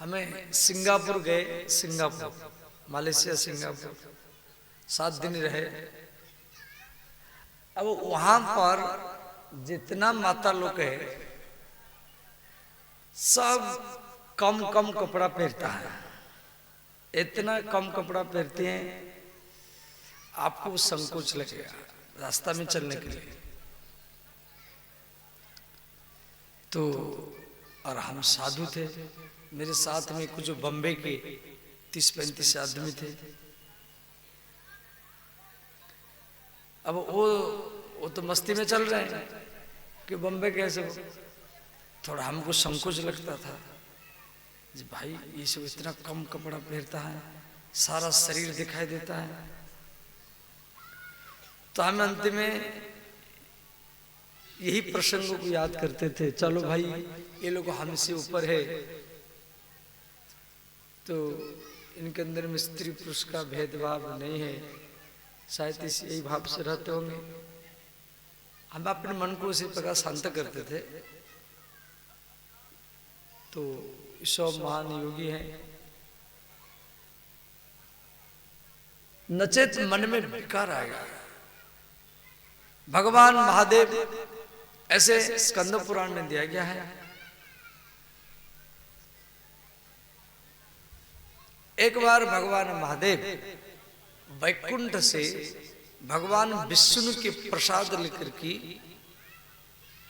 हमें सिंगापुर गए, Singapore Malaysia Singapore 7 दिन रहे। अब वहां पर जितना माता लोग है सब कम कम कपड़ा पहनता है, इतना कम कपड़ा पहनते हैं आपको संकोच लगेगा रास्ता में चलने के लिए। तो और हम साधु थे, मेरे साथ में कुछ बम्बे के 30-35 आदमी थे। अब वो तो मस्ती में चल रहे हैं कि बम्बे कैसे हो। थोड़ा हमको संकोच लगता था जी भाई ये सब इतना कम कपड़ा पहनता है, सारा शरीर दिखाई देता है। तो हम अंत में यही प्रसंगों को याद करते थे, चलो भाई ये लोग हमसे ऊपर है तो इनके अंदर में स्त्री पुरुष का भेदभाव नहीं है, शायद इस यही भाव से रहते होंगे। हम अपने मन को उसी प्रकार शांत करते थे। तो सब महान योगी हैं, नचेत मन में विकार आएगा। भगवान महादेव ऐसे स्कंद पुराण में दिया गया है। एक बार भगवान महादेव वैकुंठ से भगवान विष्णु के प्रसाद लेकर के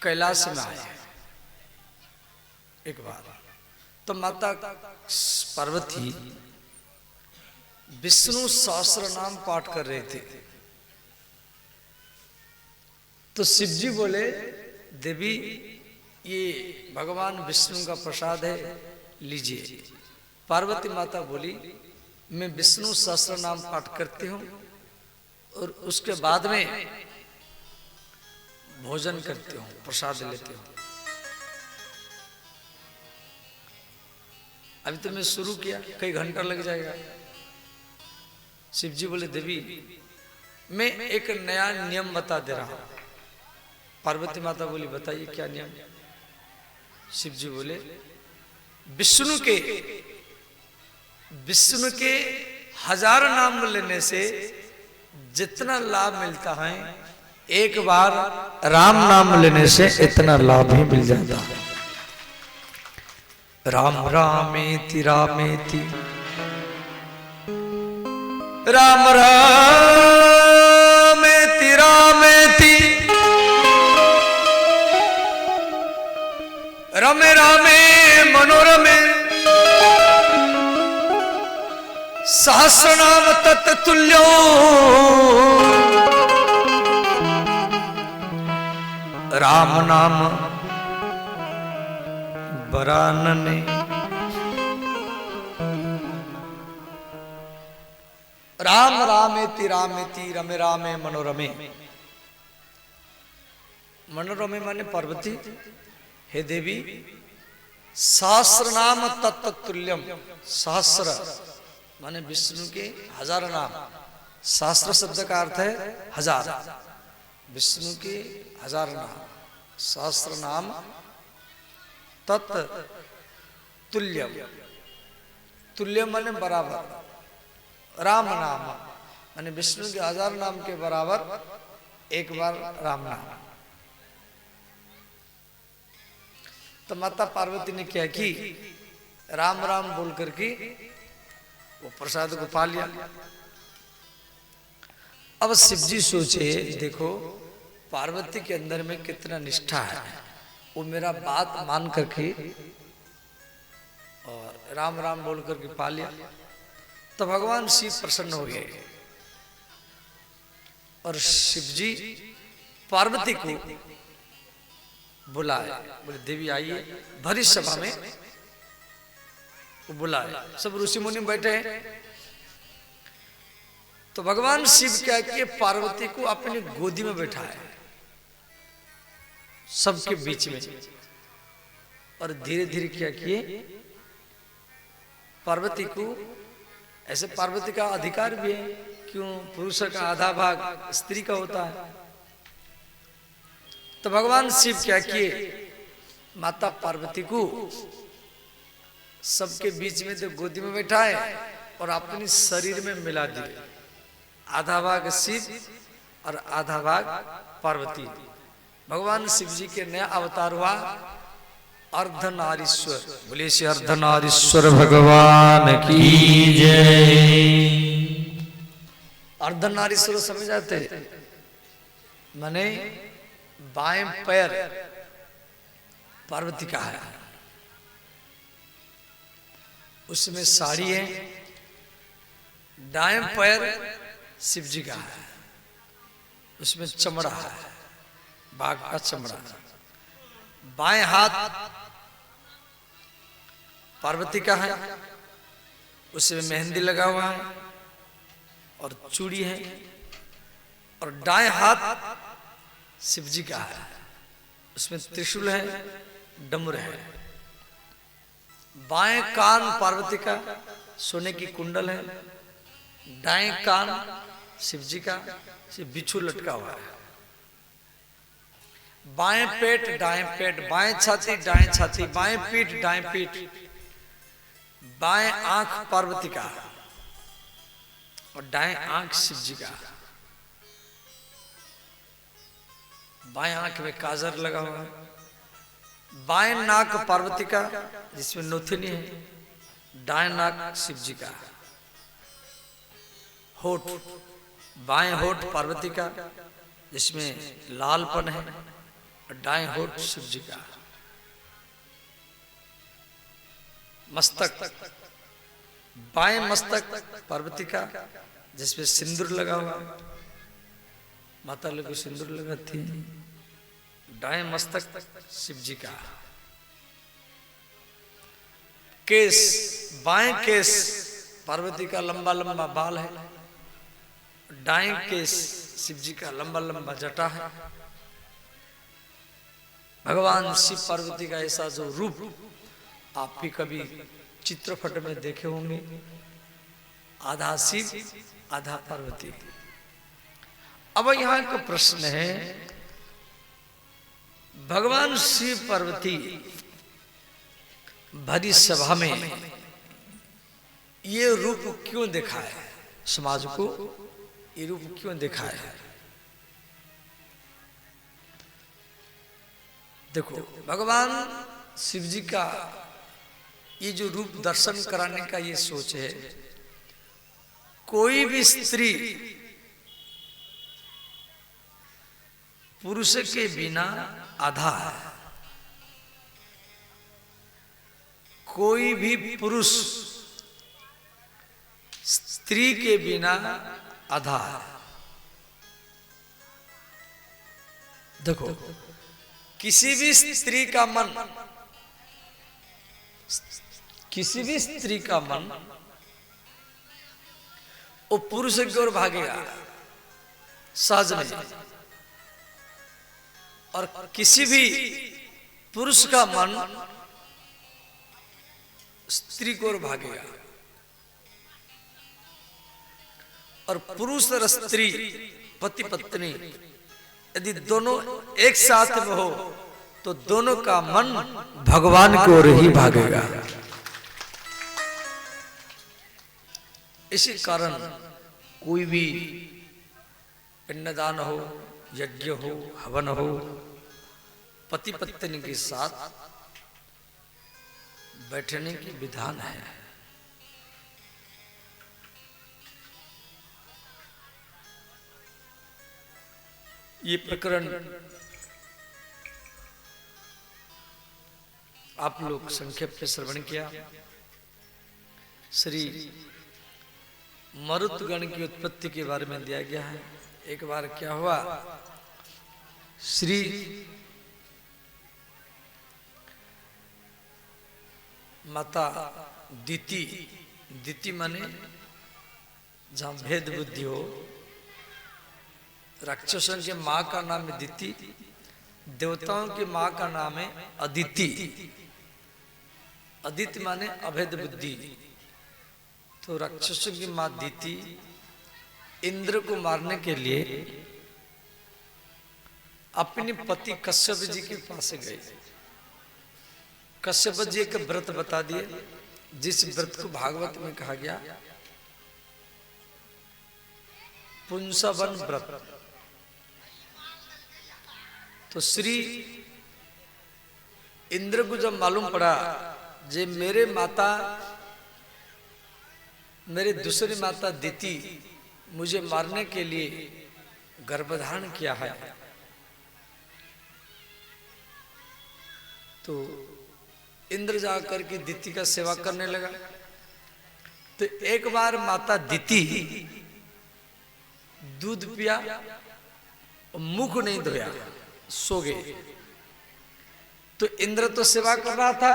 कैलाश में आए। एक बार तो माता पार्वती विष्णु सहस्र नाम पाठ कर रहे थे। तो शिव जी बोले देवी ये भगवान विष्णु का प्रसाद है, लीजिए। पार्वती माता बोली मैं विष्णु सहस्र नाम पाठ करती हूँ और उसके बाद में भोजन करती हूँ, प्रसाद लेती हूँ। अभी तो मैं शुरू किया, कई घंटा लग जाएगा। शिव जी बोले देवी मैं एक नया नियम बता दे रहा हूं। पार्वती माता बोली बताइए क्या नियम। शिव जी बोले विष्णु के 1000 नाम लेने से जितना लाभ मिलता है एक बार राम नाम लेने से इतना लाभ ही मिल जाता है। राम रामेति रामेति राम रामेति रामेति रमे रामे मनोरमे सहस्रनाम तत्तुल्यो राम नाम बरानने। राम रामेति रामेति रमे रामे मनोरमे। मनोरमे माने पार्वती हे देवी सहस्र नाम तत्तुल्यम। सहस्र माने विष्णु के 1000 नाम। सहस्र शब्द का अर्थ है 1000। विष्णु के 1000 नाम, सहस्र नाम तत्तुल्यम। तुल्यम माने बराबर। राम नाम माने विष्णु के 1000 नाम के बराबर एक बार राम नाम। तो माता पार्वती ने क्या की, राम राम बोल करके वो प्रसाद को पा लिया। अब शिव जी सोचे देखो पार्वती के अंदर में कितना निष्ठा है, वो मेरा बात मान करके और राम राम बोल करके पा लिया। तो भगवान शिव प्रसन्न हो गए और शिव जी पार्वती को बुलाए। बोले देवी आइए। भरी सभा में वो बुलाए, सब ऋषि मुनि बैठे हैं। तो भगवान शिव क्या किए पार्वती को अपनी गोदी में बैठाए सबके बीच में और धीरे धीरे क्या किए पार्वती को। ऐसे पार्वती का अधिकार भी है, क्यों पुरुष का आधा भाग स्त्री का होता है। तो भगवान शिव क्या किए माता पार्वती को सबके बीच में तो गोदी में बैठा है और अपने शरीर में मिला दिए, आधा भाग शिव और आधा भाग पार्वती। भगवान शिव जी के नया अवतार हुआ अर्धनारीश्वर। बोलिए श्री अर्धनारीश्वर भगवान की जय। अर्धनारीश्वर समझ जाते, माने बाएं पैर पार्वती का है, उसमें साड़ी है। दाएं पैर शिव जी का है, उसमें चमड़ा है, बाघ का चमड़ा। बाएं हाथ पार्वती का है, उसमें मेहंदी लगा हुआ है और चूड़ी है। और दाएं हाथ शिव जी का है, उसमें त्रिशूल है, डमरू है। बाएं कान पार्वती का सोने की कुंडल है, दाएं कान शिव जी का से बिच्छू लटका हुआ है। बाएं पेट दाएं पेट, बाएं छाती दाएं छाती, बाएं पीठ दाएं पीठ, बाएं आंख पार्वती का और दाएं आंख शिव जी का। बाएं आंख में काजर लगा हुआ है। बाएं नाक पार्वती का जिसमें नौथनी है, दाएं नाक शिव जी का। होठ, बाएं होठ पार्वती का जिसमें लालपन है और दाएं होठ शिव जी का। मस्तक, बाएं मस्तक पार्वती का जिसमें सिंदूर लगा हुआ है, माता लोग को सिंदूर लगाती है। दाएं मस्तक शिव जी का। केस, बाएं केस पार्वती का लंबा लंबा बाल है, दाएं केस शिव जी का लंबा लंबा जटा है। भगवान शिव पार्वती का ऐसा जो रूप आप भी कभी चित्रपट में देखे होंगे, आधा शिव आधा पार्वती। अब यहां का प्रश्न है, भगवान शिव पार्वती भरी सभा में ये रूप क्यों दिखाए, समाज को ये रूप क्यों दिखाए? देखो, भगवान शिव जी का ये जो रूप दर्शन कराने का ये सोच है, कोई भी स्त्री पुरुष के बिना आधा है। कोई भी पुरुष स्त्री के बिना आधा है। देखो, किसी भी स्त्री का मन, किसी भी स्त्री का मन वो पुरुष की ओर भागेगा सहज नहीं, और किसी भी पुरुष का मन स्त्री की ओर भागेगा। और पुरुष और स्त्री, पति पत्नी, यदि दोनों एक साथ में हो तो दोनों का मन भगवान की ओर ही भागेगा। इसी कारण कोई भी पिंडदान हो, यज्ञ हो, हवन हो, पति पत्नी के साथ बैठने की विधान है। ये प्रकरण आप लोग संक्षेप में श्रवण किया। श्री मरुतगण की उत्पत्ति के बारे में दिया गया है। एक बार क्या हुआ, श्री माता दिति, दिति माने जहां भेद बुद्धि हो। राक्षसों की मां का नाम है दिति, देवताओं की मां का नाम है अदिति। अदिति माने अभेद बुद्धि। तो राक्षसों की मां दिति इंद्र को मारने के लिए अपने पति कश्यप जी के पास गए। कश्यप जी एक व्रत बता दिए जिस व्रत को भागवत में कहा गया पुंसवन व्रत, तो श्री इंद्र को जब मालूम पड़ा जे मेरे दूसरी माता दिति मुझे मारने के लिए गर्भधारण किया है, तो इंद्र जाकर के दिति का सेवा करने लगा। तो एक बार माता दिति दूध पिया और मुख नहीं धोया, सो गए। तो इंद्र तो सेवा कर रहा था,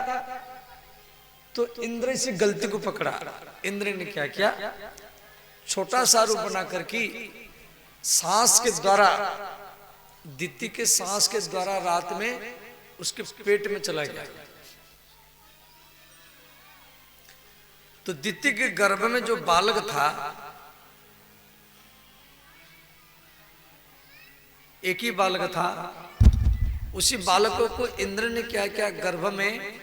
तो इंद्र इसी गलती को पकड़ा। इंद्र ने क्या किया, छोटा सा रूप बना करके सांस के द्वारा, दिति के सांस के द्वारा रात में उसके पेट में चला गया। तो दिति के गर्भ में जो बालक था, एक ही बालक था, उसी बालकों को इंद्र ने क्या किया, गर्भ में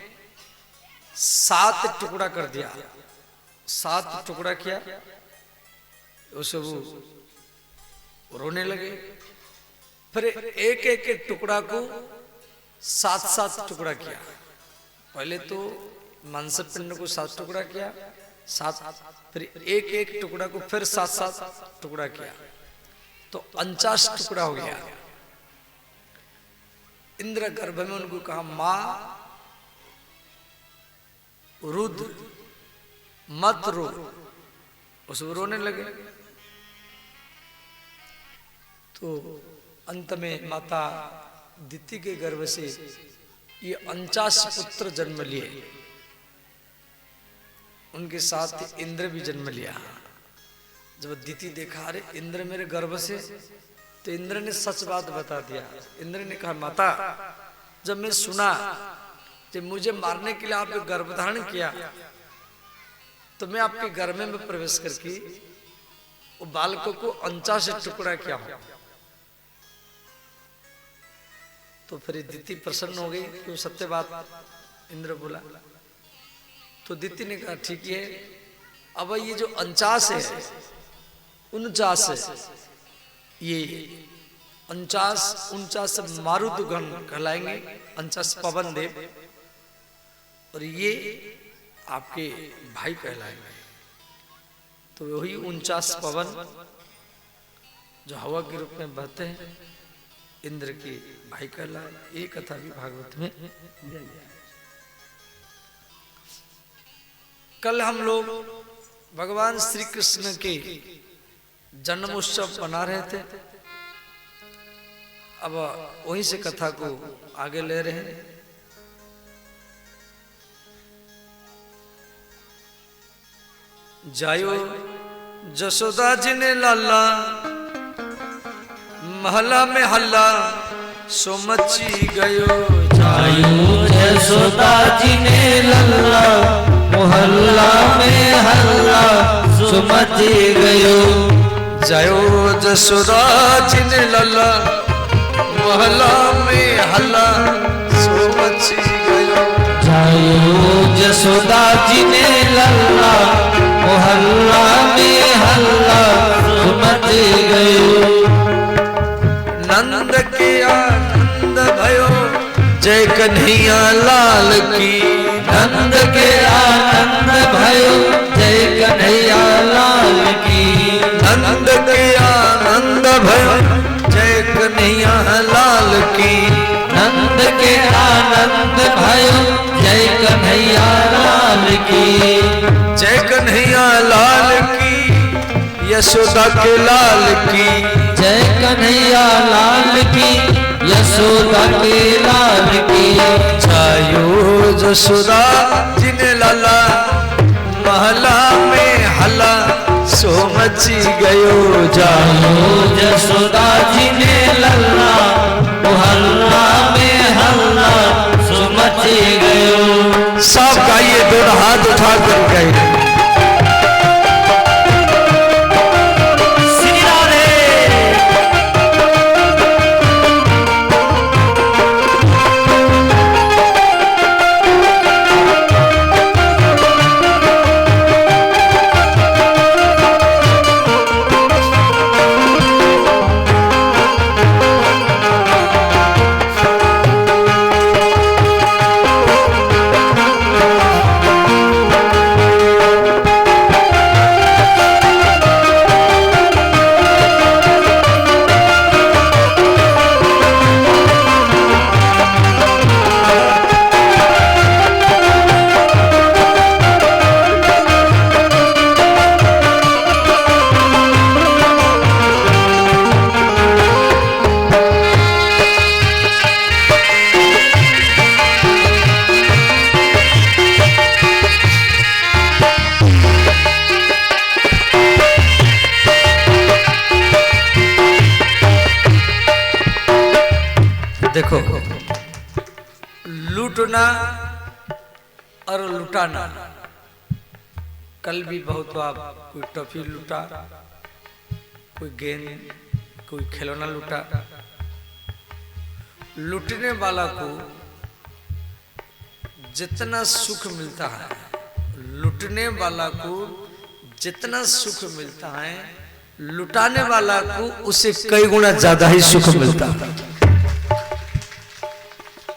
7 टुकड़ा कर दिया। 7 टुकड़ा किया, उसे वो रोने लगे। फिर एक एक टुकड़ा को 7 टुकड़ा किया। पहले तो मांस पिंड को 7 टुकड़ा किया, 7, फिर एक एक टुकड़ा को फिर 7 टुकड़ा किया, तो 49 टुकड़ा हो गया। इंद्र गर्भ में उनको कहा, मां रुद्र मत रो, उसको रोने लगे। तो अंत में माता दिति के गर्भ से ये 49 पुत्र जन्म लिए, उनके साथ इंद्र भी जन्म लिया। जब दिति देखा, अरे इंद्र मेरे गर्भ से, तो इंद्र ने सच बात बता दिया। इंद्र ने कहा, माता जब मैं सुना कि मुझे मारने के लिए आपने गर्भधारण किया, तो मैं आपके गर्भ में प्रवेश करके वो बालकों को 49 टुकड़ा किया हूं। तो फिर दिति प्रसन्न हो गई कि वो सत्य बात इंद्र बोला। तो दिति ने कहा, ठीक है, अब ये जो 49 है, 49 है, ये 49 मारुतगण कहलाएंगे, 49 पवन देव, और ये आपके भाई कहलाएंगे। तो वही 49 पवन जो हवा के रूप में बहते हैं, इंद्र के भाई कहलाए। ये कथा भी भागवत में दिया गया है। कल हम लोग भगवान श्री कृष्ण के जन्म उत्सव मना रहे थे। अब वहीं से कथा को आगे ले रहे हैं। जायो जसोदा जी ने लाला, महला में हल्ला सो मची गयो। जायो जसोदा जी ने लल्ला, मोहल्ला में हल्ला सो मची गयो। जायो जसोदा जी ने लल्ला, महला में हल्ला सो मची गयो। जायो जसोदा जी ने लल्ला, मोहल्ला में हल्ला सो मची गयो। नंद के आनंद भयो, जय कन्हैया लाल की। नंद के आनंद भयो, जय कन्हैया लाल की। नंद के आनंद भयो, जय कन्हैया लाल की। नंद के आनंद भयो, जय कन्हैया लाल की। जय कन्हैया लाल की, यशोदा के लाल की। जय कन्हैया लाल की, यशोदा के लाल की। जायो जसोदा जिने लाला, महला में हल्ला सो मची गयो। जायो जसोदा जी ने लल्ला, मोहल्ला में हल्ला सो मची गयो। सब गाइए, दोनों हाथ उठा कर गाइए। देखो, लूटना और लुटाना, कल भी बहुत हुआ। कोई टॉफी लूटा, कोई गेंद, कोई खिलौना लूटा। लूटने वाला को जितना सुख मिलता है, लूटने वाला को जितना सुख मिलता है, लुटाने वाला को उसे कई गुना ज्यादा ही सुख मिलता है।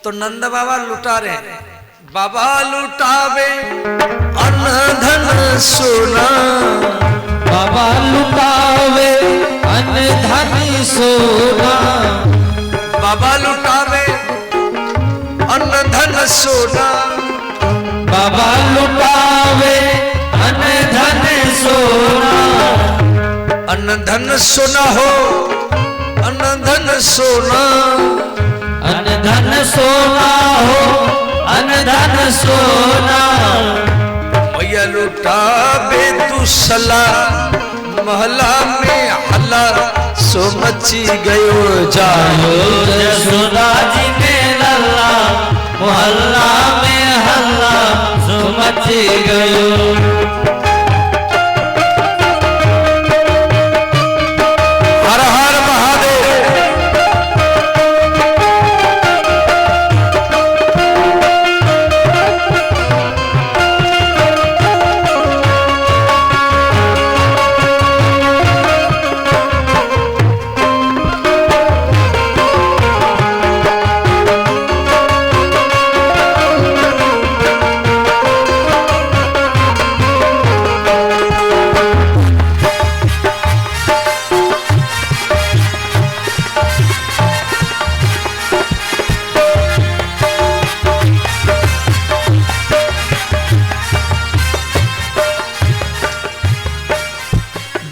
तो नंद बाबा लुटा रहे हैं। बाबा लुटावे अन्न धन सोना, बाबा लुटावे अन्न धन सोना, बाबा लुटावे अन्न धन सोना, बाबा लुटावे अन्न धन सोना, अन्न धन सोना हो, अन्न धन सोना, अन्न धन सोना हो, अन्न धन सोना। मैया लुटावे तू सला, महला में हल्ला सो मची गयो जायो। यशोदा जी ने लल्ला, मोहल्ला में हल्ला सो मची गयो।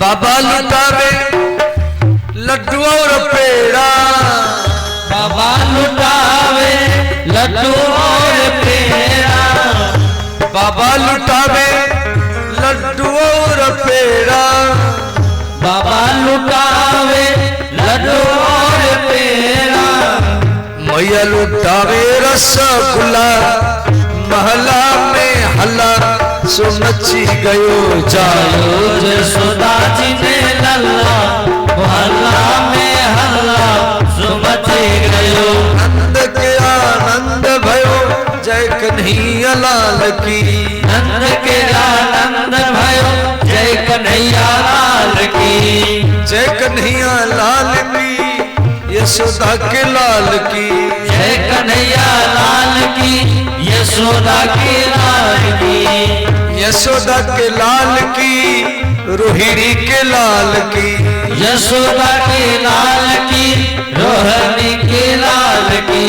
बाबा लुटावे लड्डू और पेड़ा, बाबा लुटावे लड्डू और पेड़ा, बाबा लुटावे लड्डू और पेड़ा, बाबा लुटावे लड्डू और पेड़ा। मैया लुटावे रसगुल्ला, महला में हल्ला सो मची गयो जायो। यशोदा जी ने लल्ला, मोहल्ला में हल्ला सो मची गयो। नंद के आनंद भयो जय कन्हैया लाल की, नंद के आनंद भयो जय कन्हैया लाल की, जय कन्हैया लाल की, यशोदा के लाल की, जय कन्हैया लाल की, यशोदा के लाल की, यशोदा के लाल की, रोहिणी के लाल की, यशोदा के लाल की, रोहिणी के लाल की।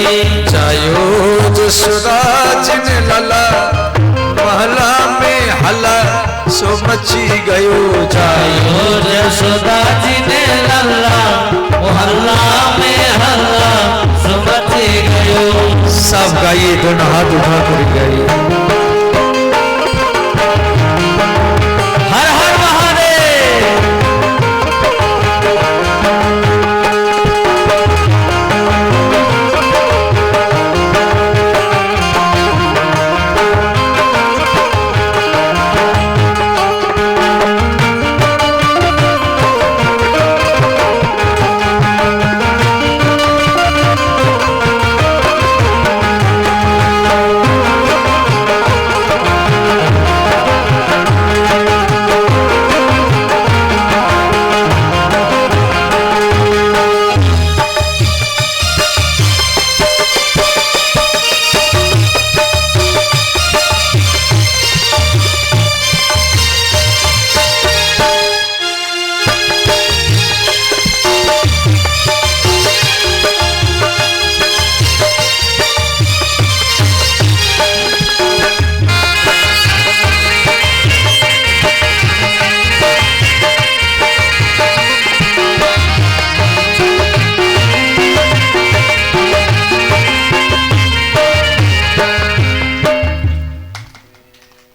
जायो यशोदा जिन लला, महला में हल्ला सो मची गयो जायो। यशोदा जी ने लल्ला, मोहल्ला में हल्ला सो मची गयो। सब गाइए, दोनों हाथ उठा कर गाइए। हर हर महादेव।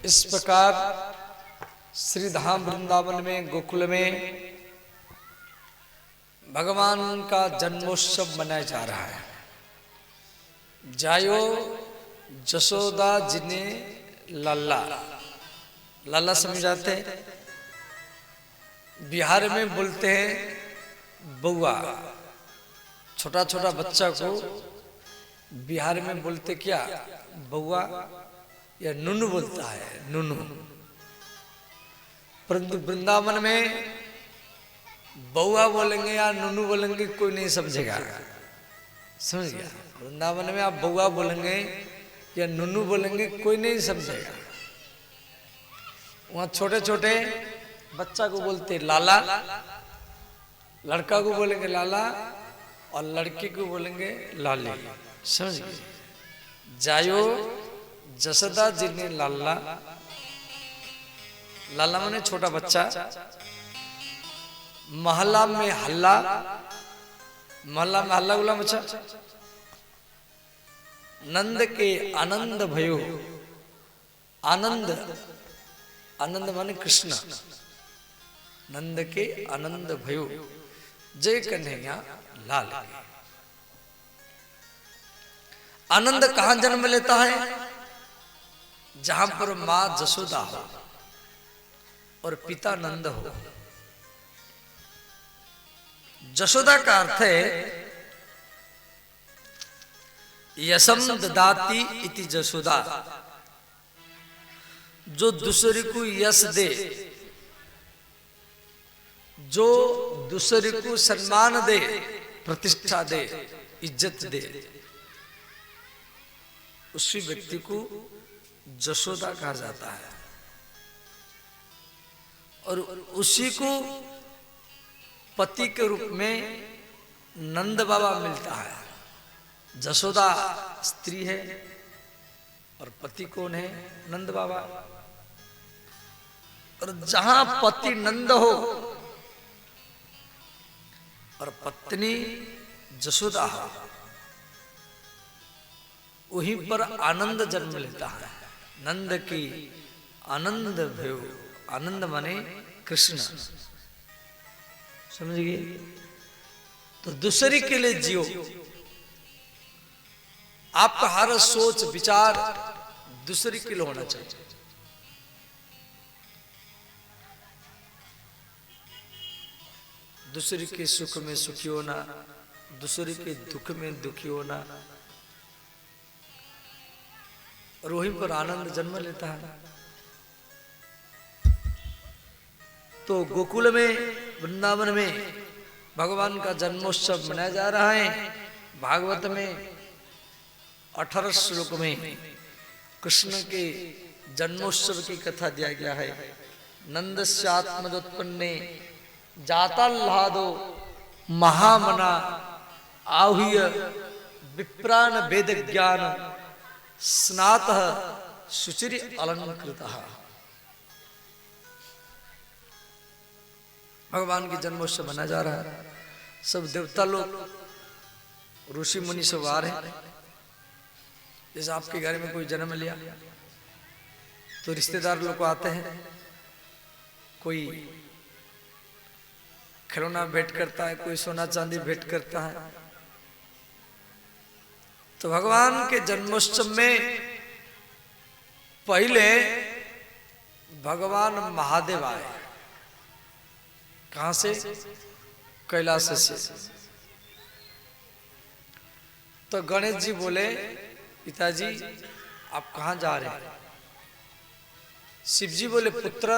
इस प्रकार श्री धाम वृंदावन में, गोकुल में भगवान का जन्मोत्सव मनाया जा रहा है। जायो जसोदा जिने लाला। लाला समझाते हैं, बिहार में बोलते हैं बउआ। छोटा छोटा बच्चा को बिहार में बोलते क्या, बउआ या नुनू बोलता है, नुनू। परंतु वृंदावन में बउआ बोलेंगे या नुनू बोलेंगे कोई नहीं समझेगा, समझ गया। वृंदावन में आप बउआ बोलेंगे या नुनू बोलेंगे कोई नहीं समझेगा। वहां छोटे छोटे बच्चा को बोलते लाला, लड़का को बोलेंगे लाला और लड़की को बोलेंगे लाली, समझ गए। जायो जसोदा जिने लाला, लाला माने छोटा बच्चा। महल्ला में हल्ला, महल्ला में हल्ला गुला मचा। नंद के आनंद भयो, आनंद, आनंद माने कृष्ण। नंद के आनंद भयो, जय कन्हैया लाल। आनंद कहां जन्म लेता है, जहां पर मां जसोदा हो और पिता नंद हो। जसोदा का अर्थ है यशम ददाती इति जसोदा, जो दूसरे को यश दे, जो दूसरे को सम्मान दे, प्रतिष्ठा दे, इज्जत दे, उसी व्यक्ति को जसोदा कहा जाता है। और उसी को पति के रूप में नंद बाबा मिलता है। जसोदा स्त्री है और पति कौन है, नंद बाबा। और जहां पति नंद हो और पत्नी जसोदा हो, वहीं पर आनंद जन्म लेता है। नंद की आनंद भयो, आनंद माने कृष्ण, समझ गए। तो दूसरे के लिए जियो। आपका हर सोच विचार दूसरे के लिए होना चाहिए। दूसरे के सुख में सुखी होना, दूसरे के दुख में दुखी होना, और वहीं पर आनंद जन्म लेता है। तो गोकुल में, वृंदावन में भगवान का जन्मोत्सव मनाया जा रहा है। भागवत में 18 श्लोक में कृष्ण के जन्मोत्सव की कथा दिया गया है। नंदस्यात्मदोत्पन्ने जाताल्लादो महामना आहूय विप्राण वेद ज्ञान स्नात शुचिर अलंकृतः। भगवान की जन्मोत्सव मनाया जा रहा है। सब देवता लोग, ऋषि मुनि सब आ रहे हैं। जैसे आपके घर में कोई जन्म लिया तो रिश्तेदार लोग आते हैं, कोई खिलौना भेंट करता है, कोई सोना चांदी भेंट करता है। तो भगवान के जन्मोत्सव में पहले भगवान महादेव आए। कहां से? कैलाश से। तो गणेश जी बोले, पिताजी आप कहां जा रहे हैं? शिव जी बोले, पुत्र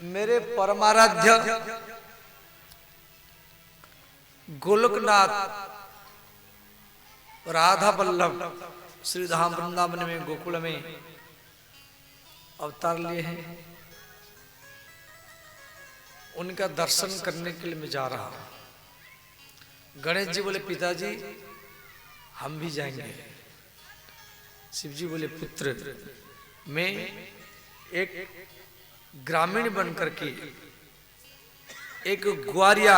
मेरे परमाराध्य गोलोकनाथ राधा वल्लभ श्री धाम वृंदावन में गोकुल में अवतार लिए हैं। उनका दर्शन करने के लिए मैं जा रहा हूं। गणेश जी बोले, पिताजी हम भी जाएंगे। शिव जी बोले, पुत्र मैं एक ग्रामीण बनकर के, एक ग्वारिया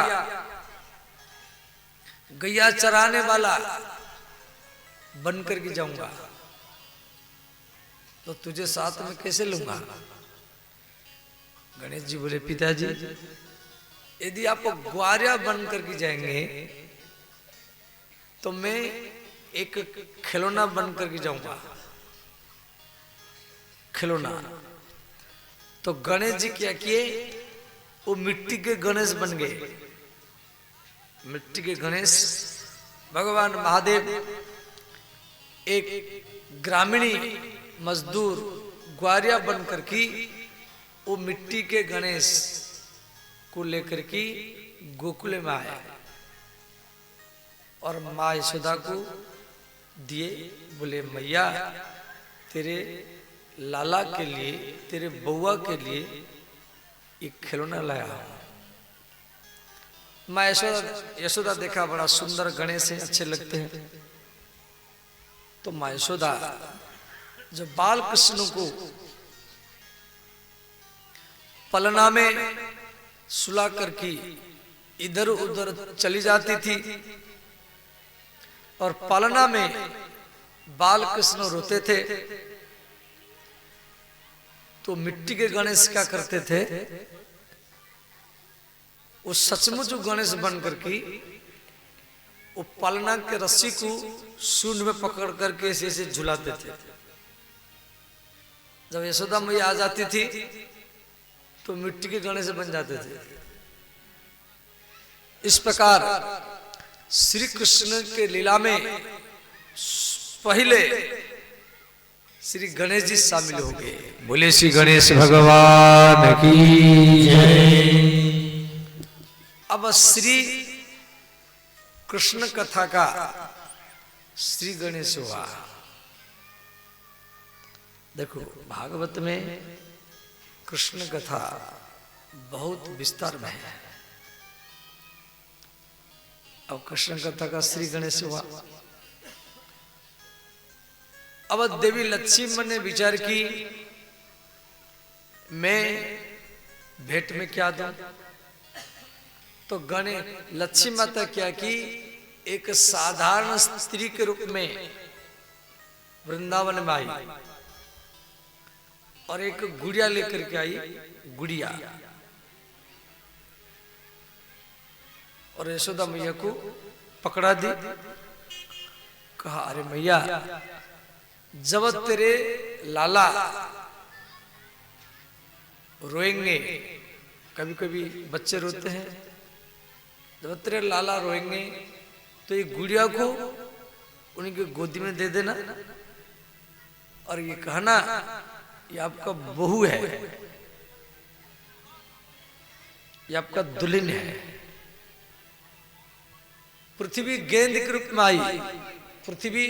गैया चराने वाला बनकर के जाऊंगा, तो तुझे साथ में कैसे लूंगा? गणेश जी बोले, पिताजी यदि आप ग्वारिया बनकर के जाएंगे तो मैं एक खिलौना बन करके जाऊंगा, खिलौना। तो गणेश जी क्या किए, वो मिट्टी के गणेश बन गए, मिट्टी के गणेश। भगवान महादेव एक ग्रामीणी मजदूर ग्वारिया बनकर की वो मिट्टी के गणेश को लेकर की गोकुल में आया और माँ यशोदा को दिए। बोले मैया तेरे लाला के लिए, तेरे बउआ के लिए एक खिलौना लाया हूं। माँ यशोदा देखा बड़ा सुंदर गणेश है, अच्छे लगते हैं। तो माँ यशोदा जब बाल कृष्ण को पलना में सुला करके इधर उधर चली जाती थी और पलना में बाल कृष्ण रोते थे, तो मिट्टी के गणेश क्या करते थे, वो सचमुच गणेश बन करके वो पलना के रस्सी को सूंड में पकड़ करके ऐसे झुलाते थे। जब यशोदा मैया आ जाती थी तो मिट्टी के गणेश बन जाते थे। इस प्रकार श्री कृष्ण के लीला में पहले श्री गणेश जी शामिल हो गए। बोले श्री गणेश भगवान की जय। अब श्री कृष्ण कथा का श्री गणेश हुआ। देखो भागवत में कृष्ण कथा बहुत विस्तार में है। अब कृष्ण कथा का श्री गणेश हुआ। अब देवी लक्ष्मी ने विचार की मैं भेंट में क्या दूं, तो गणेश लक्ष्मी माता क्या की, एक साधारण स्त्री के रूप में वृंदावन में आई और एक गुड़िया लेकर के आई, गुड़िया। और यशोदा मैया को पकड़ा दी, कहा अरे मैया जब तेरे लाला रोएंगे, कभी कभी बच्चे रोते हैं, जब तेरे लाला रोएंगे तो ये गुड़िया को उनकी गोदी में दे देना और ये कहना ये आपका बहू है, ये आपका दुल्हन है। पृथ्वी गेंद के रूप में आई। पृथ्वी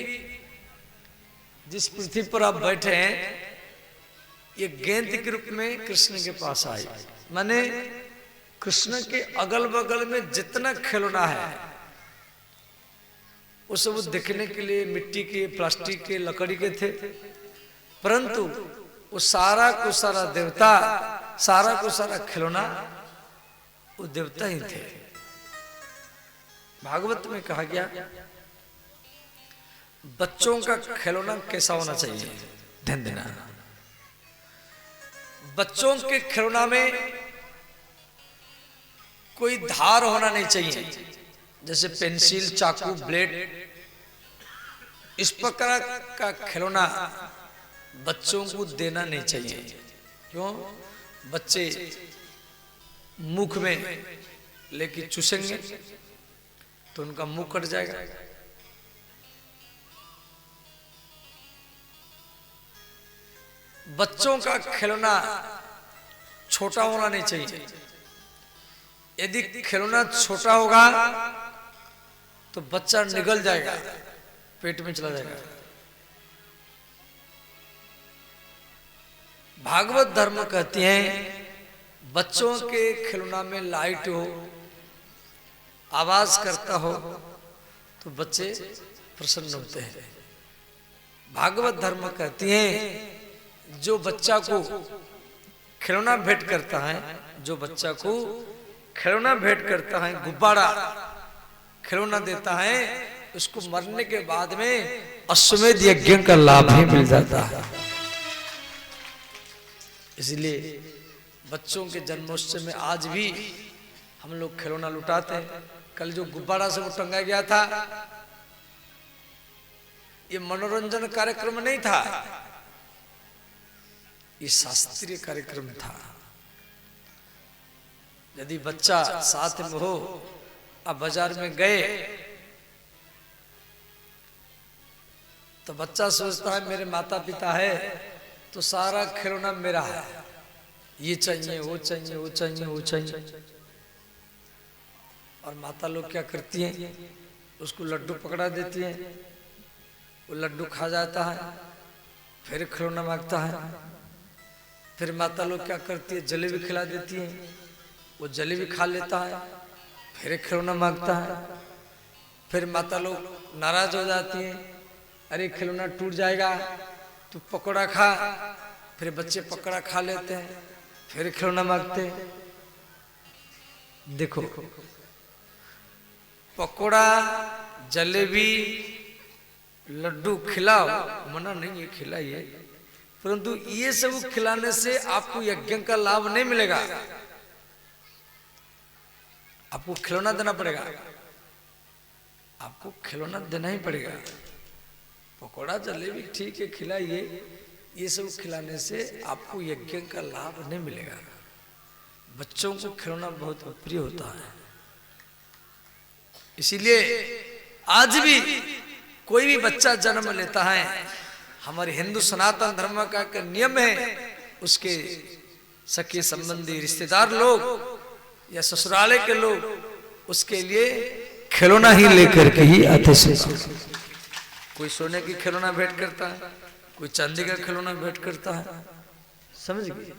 जिस पृथ्वी पर आप बैठे हैं ये गेंद के रूप में कृष्ण के पास आई। माने कृष्ण के अगल बगल में जितना खिलौना है वो सब देखने के लिए मिट्टी के, प्लास्टिक के, लकड़ी के थे, परंतु वो सारा को सारा देवता, सारा को सारा खिलौना वो देवता ही थे। भागवत में कहा गया बच्चों का खिलौना कैसा होना चाहिए, ध्यान देना। बच्चों के खिलौना में कोई धार होना नहीं चाहिए, जैसे पेंसिल, चाकू, ब्लेड, इस प्रकार का खिलौना बच्चों को देना नहीं चाहिए। क्यों? बच्चे मुख में लेके चूसेंगे तो उनका मुंह कट जाएगा। बच्चों का खिलौना छोटा होना नहीं चाहिए। यदि खिलौना छोटा होगा तो बच्चा निगल जाएगा, पेट में चला जाएगा। भागवत धर्म कहती हैं बच्चों के खिलौना में लाइट हो, आवाज करता हो तो बच्चे प्रसन्न होते हैं। भागवत धर्म कहती हैं जो बच्चा को खिलौना भेंट करता है, जो बच्चा को खिलौना भेंट करता है, गुब्बारा खिलौना देता है, उसको मरने के बाद में अश्वमेध यज्ञ का लाभ ही मिल जाता है। इसलिए बच्चों के जन्मोत्सव में आज भी हम लोग खिलौना लुटाते हैं। कल जो गुब्बारा से वो टंगा गया था ये मनोरंजन कार्यक्रम नहीं था, ये शास्त्रीय कार्यक्रम था। यदि बच्चा साथ में हो, अब बाजार में गए तो बच्चा सोचता है मेरे माता पिता है तो सारा खिलौना मेरा है, ये चाहिए वो चाहिए वो चाहिए वो चाहिए। और माता लोग क्या करती हैं, उसको लड्डू पकड़ा देती हैं, वो लड्डू खा जाता है, फिर खिलौना मांगता है। फिर माता लोग क्या करती है, जलेबी खिला देती है, वो जलेबी खा लेता है, फिर खिलौना मांगता है। फिर माता लोग नाराज हो जाती हैं, अरे खिलौना टूट जाएगा, तू पकौड़ा खा। फिर बच्चे पकौड़ा खा लेते हैं, फिर खिलौना मांगते हैं। देखो, पकौड़ा, जलेबी, लड्डू खिलाओ, मना नहीं है, खिलाइए, परंतु ये सब खिलाने से आपको यज्ञ का लाभ नहीं मिलेगा। आपको खिलौना देना पड़ेगा, आपको खिलौना देना ही पड़ेगा। पकौड़ा जलेबी ठीक है, खिलाइए, ये सब खिलाने से आपको यज्ञ का लाभ नहीं मिलेगा। बच्चों को खिलौना बहुत प्रिय होता है, इसीलिए आज भी कोई भी बच्चा जन्म लेता है, हमारे हिंदू सनातन धर्म का एक नियम है, उसके सके संबंधी रिश्तेदार लोग या ससुराले के लोग उसके लिए खिलौना ही लेकर के ही आते से। कोई सोने की खिलौना भेंट करता है, कोई चांदी का खिलौना भेंट करता है। समझ गए?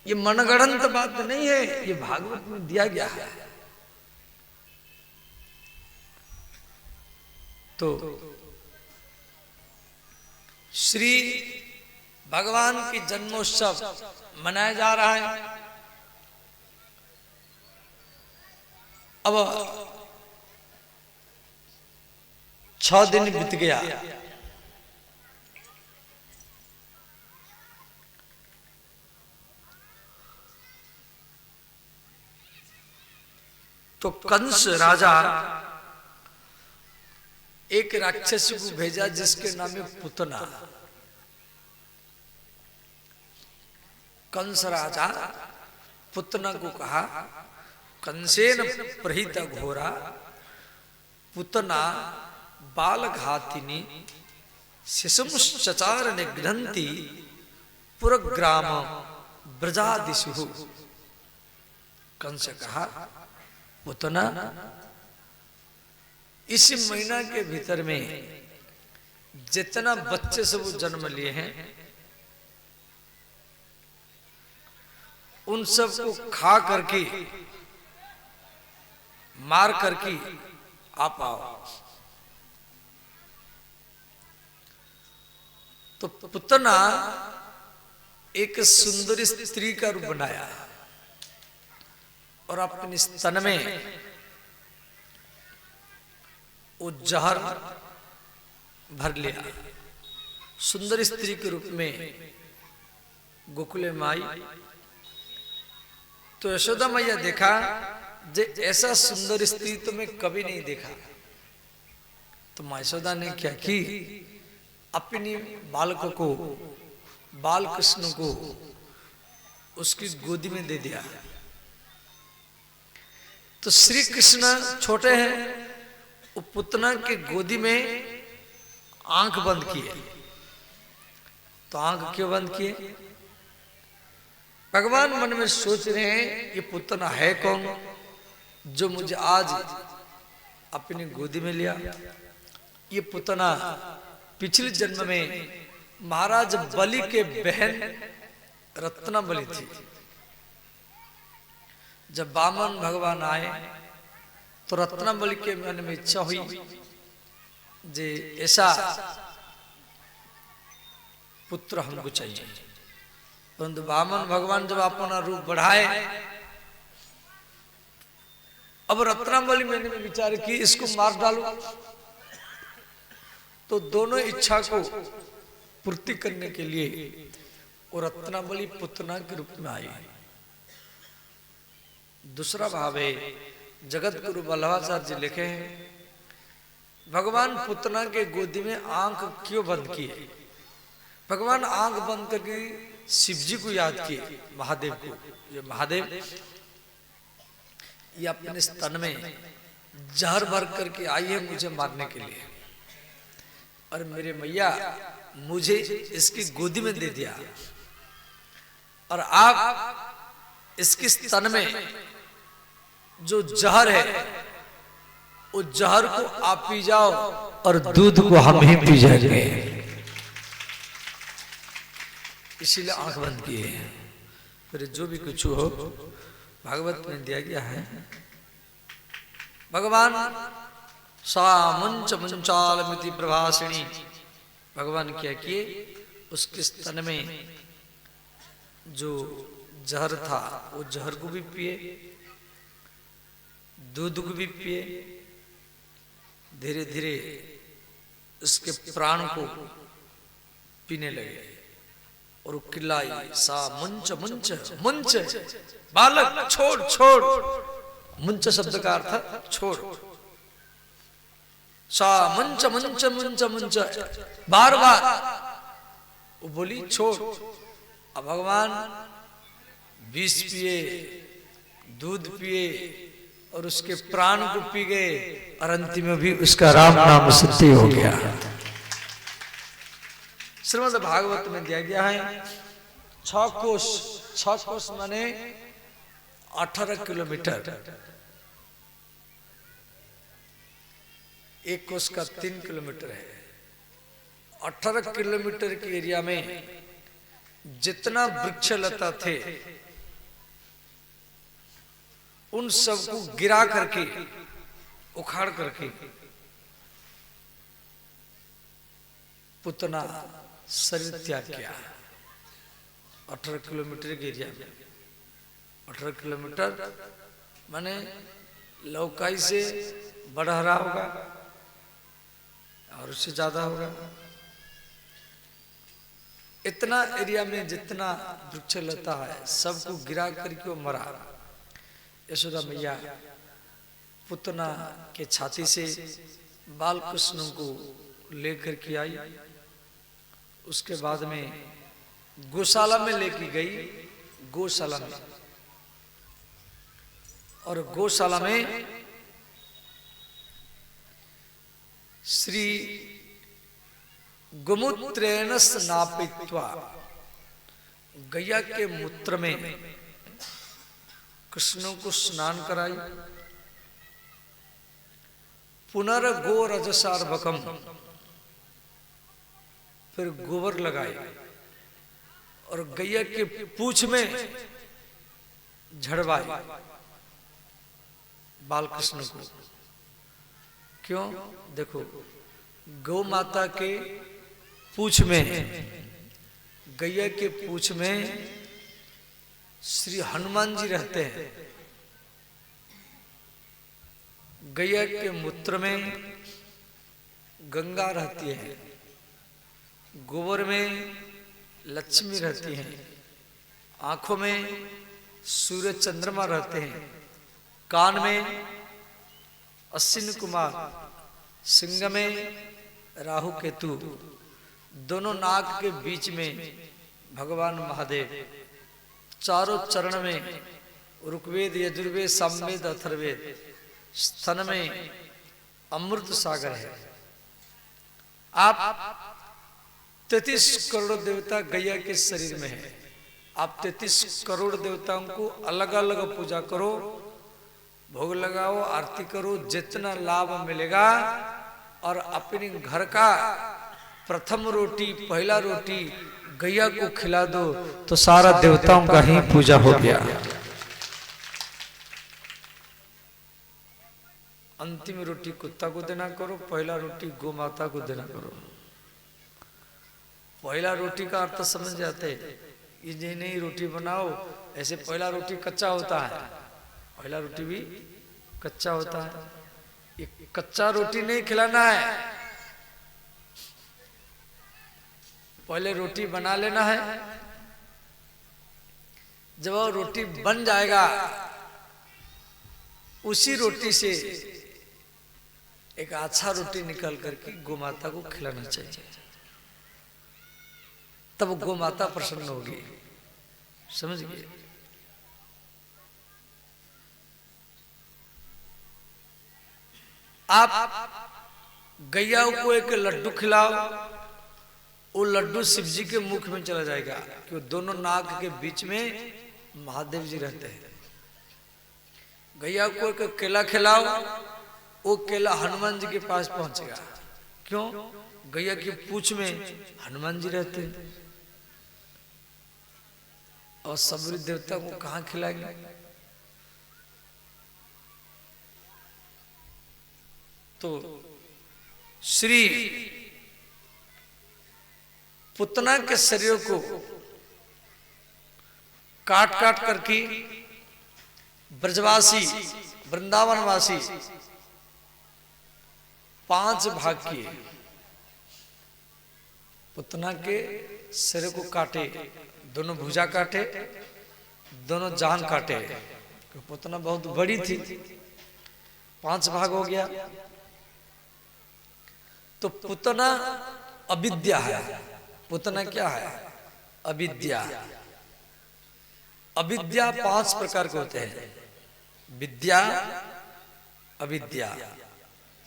ये मनगढ़ंत बात नहीं है, ये भागवत में दिया गया है। तो श्री भगवान की जन्मोत्सव मनाया जा रहा है। अब 6 दिन बीत गया, तो कंस राजा एक राक्षस को भेजा जिसके नाम है पुतना। कंस राजा पुतना को कहा, कंसेन प्रहित घोरा पुतना बाल घातिनी शिशुश्चचार निघ्नन्ति पुरग्राम ब्रजादिशु। कंस कहा, पुतना इस महीना के भीतर में जितना बच्चे सब जन्म लिए हैं उन सबको खा करके मार करके आप आओ। तो पुतना एक सुंदर स्त्री का रूप बनाया और अपने स्तन में वो जहर भर लिया। सुंदर स्त्री के रूप में गोकुले में आई तो यशोदा मैया देखा जे ऐसा सुंदर स्त्री तो मैं कभी नहीं देखा। तो मां यशोदा ने क्या की, अपनी बालक को, बाल कृष्ण को उसकी गोदी में दे दिया। तो श्री कृष्ण छोटे हैं, वो पुतना के गोदी में आंख बंद किए। तो आंख क्यों बंद किए? भगवान मन में सोच रहे हैं ये पुतना है कौन जो मुझे आज अपनी गोदी में लिया। ये पुतना पिछले जन्म में महाराज बलि के बहन रत्नाबली थी। जब वामन भगवान आए तो रत्नाबली के मन में इच्छा हुई जे ऐसा पुत्र हमको चाहिए। परंतु वामन भगवान जब अपना रूप बढ़ाए, अब रत्नाबली मैंने विचार की इसको मार डालू। तो दोनों इच्छा को पूर्ति करने के लिए वो रत्नाबली पुतना के रूप में आई। दूसरा भाव है, जगत गुरु वल्लभाचार्य जी लिखे हैं भगवान पुतना के गोदी में आंख क्यों बंद किए? भगवान आंख बंद करके शिव जी को याद किए, महादेव को। ये महादेव ये अपने स्तन में जहर भर करके आई है मुझे मारने के लिए, और मेरे मैया मुझे इसकी गोदी में दे दिया, और आप इसके स्तन में जो जहर है उस जहर को आप पी जाओ और दूध को हम ही पी जाएंगे। इसीलिए आंख बंद किए हैं। फिर जो भी कुछ हो भागवत में दिया गया है। भगवान सा मुंच मुंचालमिति प्रभासिनी, भगवान क्या किए, उसके स्तन में जो जहर था वो जहर को भी पिए, दूध को भी पिए, धीरे धीरे उसके प्राण को पीने लगे और किल्लाई सा मुंच मुंच मुंच, बालक छोड़ छोड़, मुंच शब्द का अर्थ छोड़, सा मुंच मुंच मुंच मुंच, बार बार वो बोली छोड़। अब भगवान विष पिए, दूध पिए और उसके प्राण को पी गए, और अंतिम में भी उसका राम नाम सत्य हो गया। श्रीमद् भागवत में दिया गया है 6 कोस, 6 कोस माने 18 किलोमीटर, एक कोस का 3 किलोमीटर है। 18 किलोमीटर के एरिया में जितना वृक्ष लता थे उन सबको गिरा करके, उखाड़ करके पुतना शरीर त्याग किया। 18 किलोमीटर के एरिया में, 18 किलोमीटर माने लौकाई से बड़हरा होगा और उससे ज्यादा होगा। इतना एरिया में जितना वृक्ष लता है सबको गिरा करके वो मरा। यशोदा मैया पुतना के छाती से बाल कृष्ण को लेकर के आई। उसके बाद में गौशाला में लेके गई, गौशाला में, और गौशाला में श्री गोमूत्रेण स्नापित्वा, गैया के मूत्र में कृष्ण को स्नान कराई। पुनर्गो रजसार्वकम, फिर गोबर लगाई और गैया के पूंछ में झड़वाई बाल कृष्ण को। क्यों? देखो, गौ माता के पूंछ में, गैया के पूंछ में श्री हनुमान जी रहते हैं। गैया के मूत्र में गंगा रहती है, गोबर में लक्ष्मी रहती हैं, आंखों में सूर्य चंद्रमा रहते हैं, कान में अश्विन कुमार, सिंह में राहु केतु, दोनों नाक के बीच में भगवान महादेव, चारों चरण में ऋग्वेद यजुर्वेद सामवेद अथर्ववेद, स्तन में अमृत सागर है। आप 33 करोड़ देवता गैया के शरीर में है। आप 33 करोड़ देवताओं को अलग अलग पूजा करो, भोग लगाओ, आरती करो, जितना लाभ मिलेगा, और अपने घर का प्रथम रोटी, पहला रोटी गैया को खिला दो तो सारा देवताओं का ही पूजा हो गया। अंतिम रोटी कुत्ता को देना करो, पहला रोटी गौ माता को देना करो। पहला रोटी का अर्थ समझ जाते, ये नहीं रोटी बनाओ, ऐसे पहला रोटी कच्चा होता है, पहला रोटी भी कच्चा होता है। ये कच्चा रोटी नहीं खिलाना है, पहले रोटी बना लेना है। जब वो रोटी बन जाएगा, उसी रोटी से एक अच्छा रोटी निकाल करके गोमाता को खिलाना चाहिए, तब गोमाता प्रसन्न होगी। समझ गए? आप गैया को एक लड्डू खिलाओ, वो लड्डू शिव जी के मुख में चला जाएगा, क्यों? दोनों नाक के बीच में महादेव जी रहते हैं। गैया को एक केला खिलाओ, वो केला हनुमान जी के पास पहुंचेगा, क्यों? गैया की पूंछ में हनुमान जी रहते हैं। और सबरी देवता को कहां खिलाएंगे? तो श्री पुतना के शरीर को काट काट करके ब्रजवासी वृंदावनवासी 5 भाग किए। पुतना के शरीर को काटे, दोनों भुजा काटे, दोनों जान काटे। पुतना बहुत बड़ी थी, 5 भाग हो गया। तो पुतना अविद्या है। पुतना क्या है? अविद्या। अविद्या 5 प्रकार के होते हैं, विद्या, अविद्या,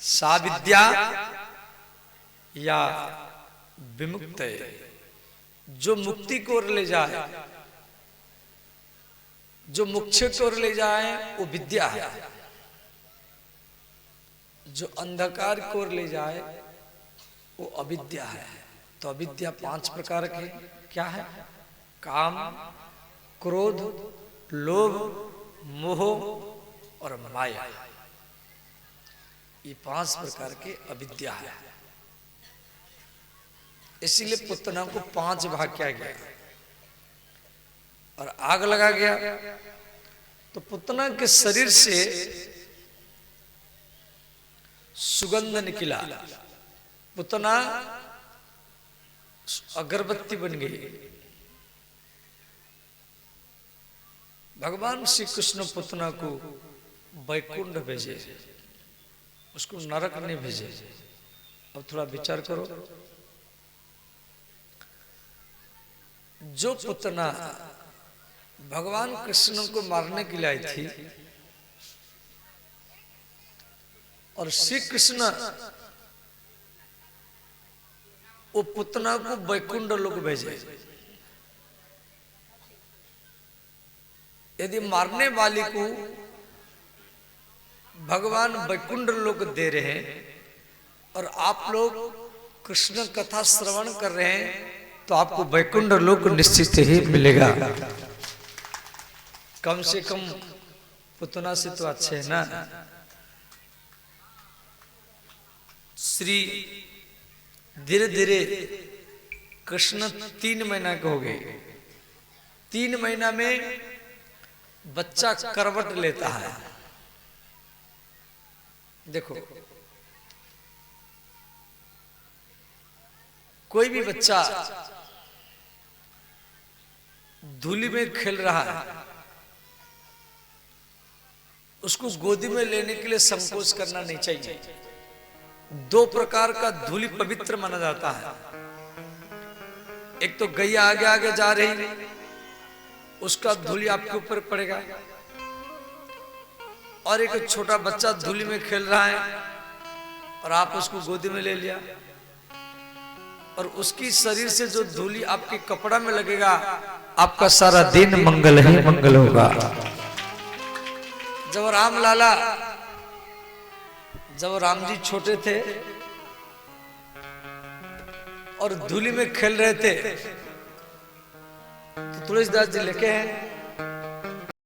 साविद्या या विमुक्त, जो मुक्ति की ओर ले जाए, जो मोक्ष की ओर ले जाए, वो विद्या है। जो अंधकार की ओर ले जाए, वो अविद्या है। तो अविद्या 5 प्रकार के क्या है? काम, क्रोध, लोभ, मोह और माया। ये 5 प्रकार के अविद्या है। इसीलिए पुतना को 5 भाग किया गया और आग लगा गया। तो पुतना के शरीर से सुगंध निकला, पुतना अगरबत्ती बन गई। भगवान श्री कृष्ण पुतना को वैकुंठ भेजे, उसको नरक नहीं भेजे। अब थोड़ा विचार करो, जो पुतना भगवान कृष्ण को मारने के लिए आई थी और श्री कृष्ण वो पुतना को वैकुंठ लोक भेजे। यदि मारने वाले को भगवान वैकुंठ लोक दे रहे हैं और आप लोग कृष्ण कथा श्रवण कर रहे हैं, तो आपको वैकुंठ लोक निश्चित ही मिलेगा। कम से कम पुतना से तो अच्छे है ना। श्री धीरे धीरे कृष्ण 3 महीना के हो गए। 3 महीना में बच्चा करवट लेता है। देखो, कोई भी बच्चा धूली में खेल रहा है, उसको गोदी में लेने के लिए संकोच करना नहीं चाहिए। 2 प्रकार का धूली पवित्र माना जाता है। एक तो गैया आगे आगे जा रही, उसका धूली आपके ऊपर पड़ेगा, और एक छोटा बच्चा धूली में खेल रहा है और आप उसको गोदी में ले लिया, और उसकी शरीर से जो धूली आपके कपड़ा में लगेगा, आपका सारा दिन मंगल ही मंगल होगा। जब राम जी छोटे थे और धूली में खेल रहे थे, तो तुलसीदास जी लिखे हैं,